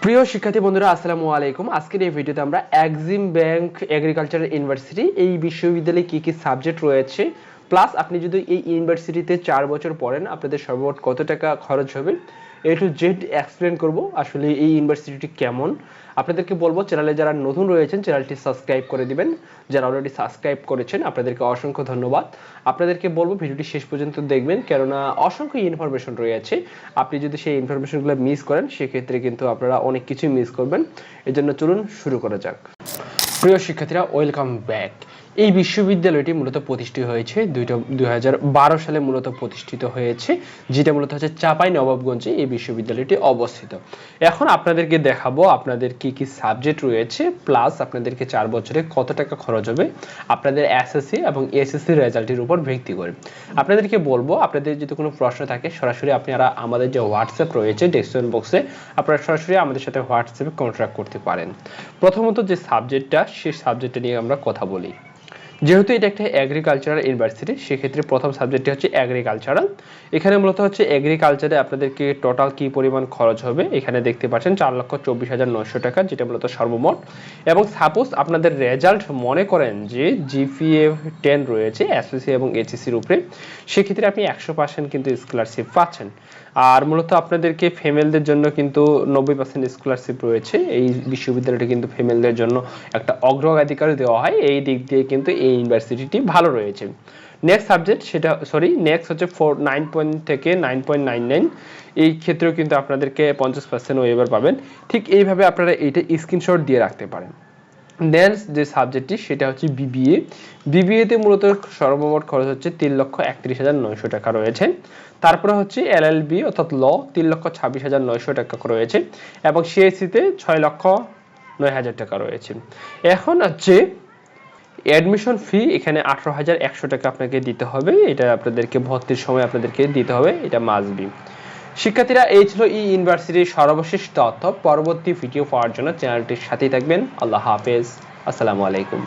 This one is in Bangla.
প্রিয় শিক্ষার্থী বন্ধুরা আসসালামু আলাইকুম। আজকের এই ভিডিওতে আমরা এক্সিম ব্যাংক এগ্রিকালচারাল ইউনিভার্সিটি এই বিশ্ববিদ্যালয়ে কি কি সাবজেক্ট রয়েছে, প্লাস আপনি যদি এই ইউনিভার্সিটিতে 4 বছর পড়েন আপনাদের সর্বমোট কত টাকা খরচ হবে, এ টু জেড এক্সপ্লেন করব। আসলে এই ইউনিভার্সিটিটি কেমন আপনাদেরকে বলবো। চ্যানেলে যারা নতুন রয়েছেন চ্যানেলটি সাবস্ক্রাইব করে দিবেন, যারা অলরেডি সাবস্ক্রাইব করেছেন আপনাদেরকে অসংখ্য ধন্যবাদ। আপনাদেরকে বলবো ভিডিওটি শেষ পর্যন্ত দেখবেন, কেননা অসংখ্য ইনফরমেশন রয়েছে। আপনি যদি সেই ইনফরমেশনগুলো মিস করেন সেক্ষেত্রে কিন্তু আপনারা অনেক কিছুই মিস করবেন। এজন্য চলুন শুরু করা যাক। প্রিয় শিক্ষার্থীরা, ওয়েলকাম ব্যাক। এই বিশ্ববিদ্যালয়টি মূলত প্রতিষ্ঠিত হয়েছে 2012 সালে মূলত প্রতিষ্ঠিত হয়েছে, যেটা মূলত হচ্ছে চাঁপাইনবাবগঞ্জে এই বিশ্ববিদ্যালয়টি অবস্থিত। এখন আপনাদেরকে দেখাবো আপনাদের কি কি সাবজেক্ট রয়েছে, প্লাস আপনাদেরকে 4 বছরে কত টাকা খরচ হবে আপনাদের এসএসসি এবং এসএসসি রেজাল্টের উপর ভিত্তি করে। আপনাদেরকে বলবো আপনাদের যদি কোনো প্রশ্ন থাকে সরাসরি আপনারা আমাদের যে হোয়াটসঅ্যাপ রয়েছে ডেসক্রিপশন বক্সে আপনারা সরাসরি আমাদের সাথে হোয়াটসঅ্যাপে কন্ট্যাক্ট করতে পারেন। প্রথমত যে সাবজেক্টটা সেই সাবজেক্টটা নিয়ে আমরা কথা বলি। যেহেতু এটা একটা এগ্রিকালচারাল ইউনিভার্সিটি সেক্ষেত্রে প্রথম সাবজেক্টটি হচ্ছে এগ্রিকালচারাল। এখানে মূলত হচ্ছে এগ্রিকালচারে আপনাদেরকে টোটাল কি পরিমাণ খরচ হবে এখানে দেখতে পাচ্ছেন 4,24,900 টাকা, যেটা মূলত সর্বমোট। এবং সাপোজ আপনাদের রেজাল্ট মনে করেন যে জিপিএ 10 রয়েছে এসএসসি এবং এইচএসসির উপরে, সেক্ষেত্রে আপনি 100% কিন্তু স্কলারশিপ পাচ্ছেন। আর মূলত আপনাদেরকে ফিমেলদের জন্য কিন্তু 90% স্কলারশিপ রয়েছে। এই বিশ্ববিদ্যালয়টি কিন্তু ফিমেলদের জন্য একটা অগ্রাধিকার দেওয়া হয়, এই দিক দিয়ে কিন্তু এই ইউনিভার্সিটিটি ভালো রয়েছে। নেক্সট সাবজেক্ট নেক্সট হচ্ছে 9 থেকে 9.99, এই ক্ষেত্রেও কিন্তু আপনাদেরকে 50% ওয়েভার পাবেন। ঠিক এইভাবে আপনারা এইটা স্ক্রিনশট দিয়ে রাখতে পারেন। নেক্সট যে সাবজেক্টটি সেটা হচ্ছে বিবিএ। বিবিএতে মূলত সর্বমোট খরচ হচ্ছে 3,31,900 টাকা রয়েছে। তারপরে হচ্ছে এলএলবি অর্থাৎ ল 3,26,900 টাকা রয়েছে এবং সিএসসিতে 6,09,000 টাকা রয়েছে। এখন হচ্ছে অ্যাডমিশন ফি, এখানে 18,100 টাকা আপনাকে দিতে হবে, এটা আপনাদেরকে ভর্তির সময় আপনাদেরকে দিতে হবে, এটা মাস্ট বি। শিক্ষার্থীরা, এই ছিল এই ইউনিভার্সিটির সর্বশেষ তথ্য। পরবর্তী ভিডিও পাওয়ার জন্য চ্যানেলটির সাথেই থাকবেন। আল্লাহ হাফেজ, আসসালামু আলাইকুম।